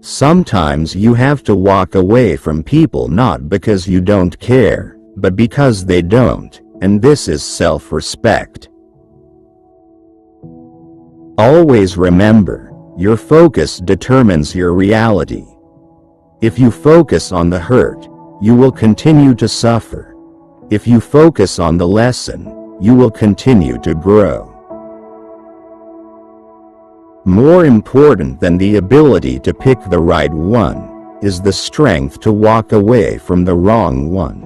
Sometimes you have to walk away from people not because you don't care, but because they don't, and this is self-respect. Always remember, your focus determines your reality. If you focus on the hurt, you will continue to suffer. If you focus on the lesson, you will continue to grow. More important than the ability to pick the right one, is the strength to walk away from the wrong one.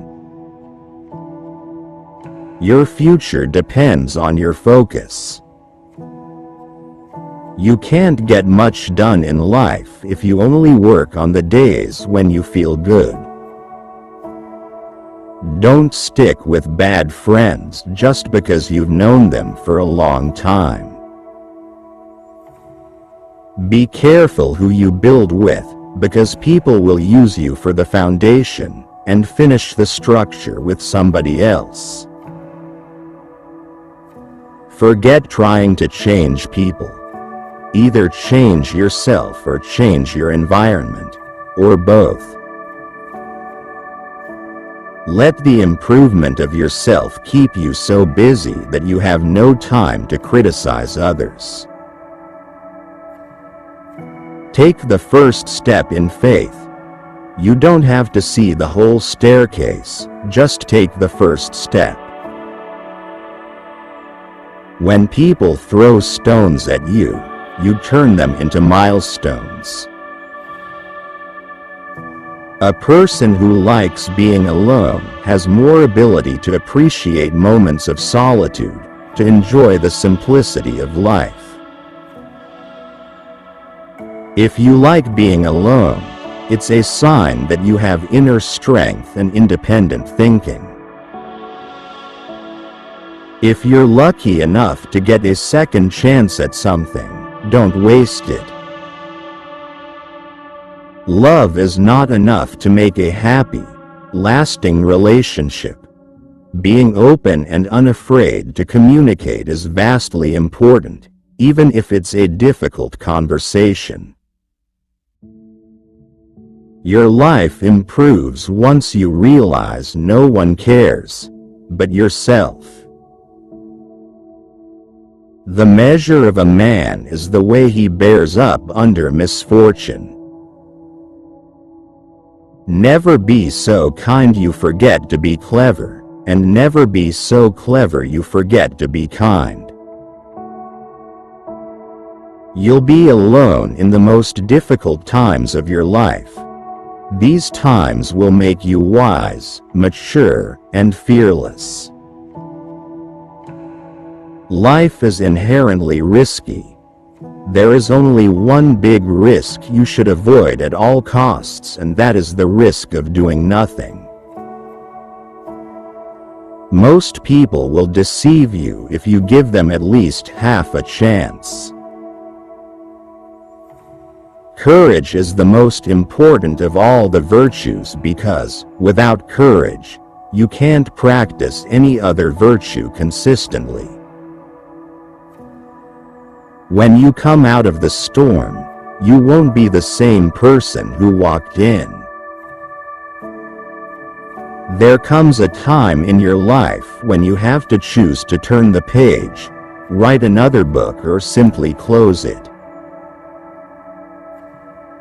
Your future depends on your focus. You can't get much done in life if you only work on the days when you feel good. Don't stick with bad friends just because you've known them for a long time. Be careful who you build with, because people will use you for the foundation and finish the structure with somebody else. Forget trying to change people. Either change yourself or change your environment, or both. Let the improvement of yourself keep you so busy that you have no time to criticize others. Take the first step in faith. You don't have to see the whole staircase, just take the first step. When people throw stones at you, you turn them into milestones. A person who likes being alone has more ability to appreciate moments of solitude, to enjoy the simplicity of life. If you like being alone, it's a sign that you have inner strength and independent thinking. If you're lucky enough to get a second chance at something, don't waste it. Love is not enough to make a happy, lasting relationship. Being open and unafraid to communicate is vastly important, even if it's a difficult conversation. Your life improves once you realize no one cares but yourself. The measure of a man is the way he bears up under misfortune. Never be so kind you forget to be clever, and never be so clever you forget to be kind. You'll be alone in the most difficult times of your life. These times will make you wise, mature, and fearless. Life is inherently risky. There is only one big risk you should avoid at all costs, and that is the risk of doing nothing. Most people will deceive you if you give them at least half a chance. Courage is the most important of all the virtues because, without courage, you can't practice any other virtue consistently. When you come out of the storm, you won't be the same person who walked in. There comes a time in your life when you have to choose to turn the page, write another book, or simply close it.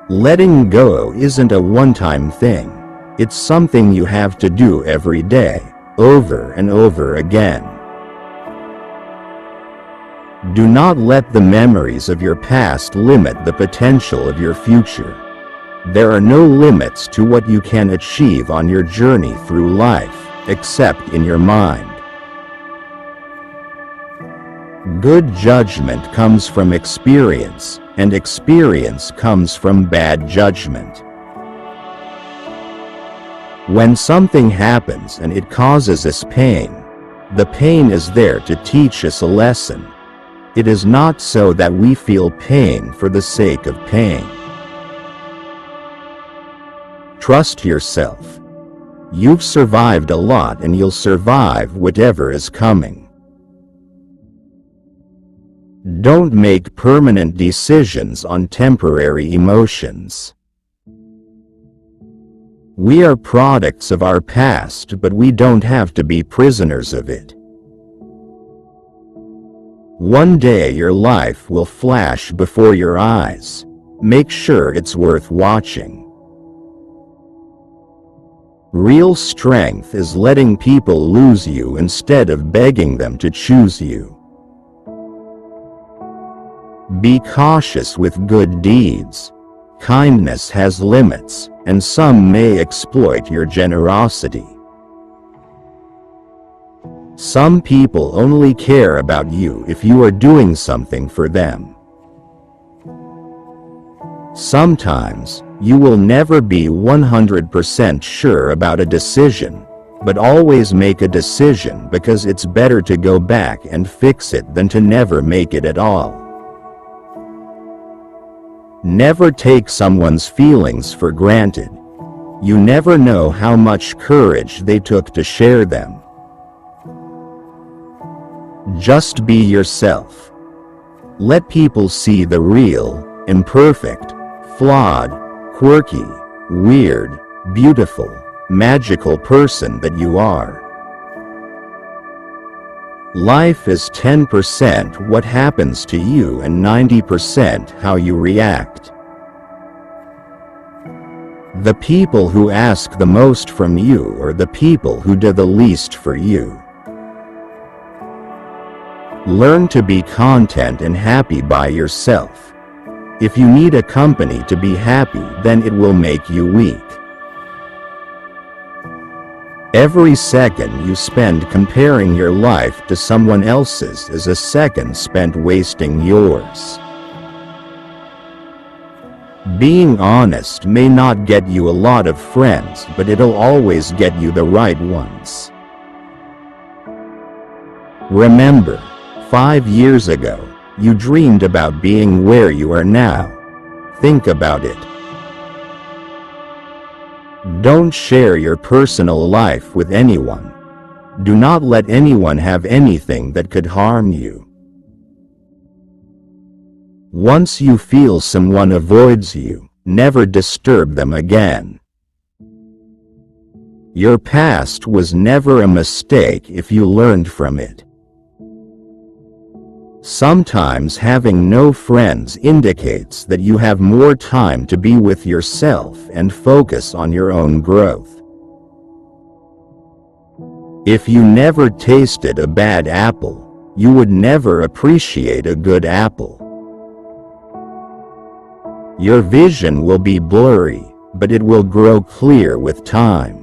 Letting go isn't a one-time thing. It's something you have to do every day, over and over again. Do not let the memories of your past limit the potential of your future. There are no limits to what you can achieve on your journey through life, except in your mind. Good judgment comes from experience, and experience comes from bad judgment. When something happens and it causes us pain, the pain is there to teach us a lesson. It is not so that we feel pain for the sake of pain. Trust yourself. You've survived a lot and you'll survive whatever is coming. Don't make permanent decisions on temporary emotions. We are products of our past, but we don't have to be prisoners of it. One day your life will flash before your eyes. Make sure it's worth watching. Real strength is letting people lose you instead of begging them to choose you. Be cautious with good deeds. Kindness has limits, and some may exploit your generosity. Some people only care about you if you are doing something for them. Sometimes, you will never be 100% sure about a decision, but always make a decision because it's better to go back and fix it than to never make it at all. Never take someone's feelings for granted. You never know how much courage they took to share them. Just be yourself. Let people see the real, imperfect, flawed, quirky, weird, beautiful, magical person that you are. Life is 10% what happens to you and 90% how you react. The people who ask the most from you are the people who do the least for you. Learn to be content and happy by yourself. If you need a company to be happy, then it will make you weak. Every second you spend comparing your life to someone else's is a second spent wasting yours. Being honest may not get you a lot of friends, but it'll always get you the right ones. Remember, 5 years ago, you dreamed about being where you are now. Think about it. Don't share your personal life with anyone. Do not let anyone have anything that could harm you. Once you feel someone avoids you, never disturb them again. Your past was never a mistake if you learned from it. Sometimes having no friends indicates that you have more time to be with yourself and focus on your own growth. If you never tasted a bad apple, you would never appreciate a good apple. Your vision will be blurry, but it will grow clear with time.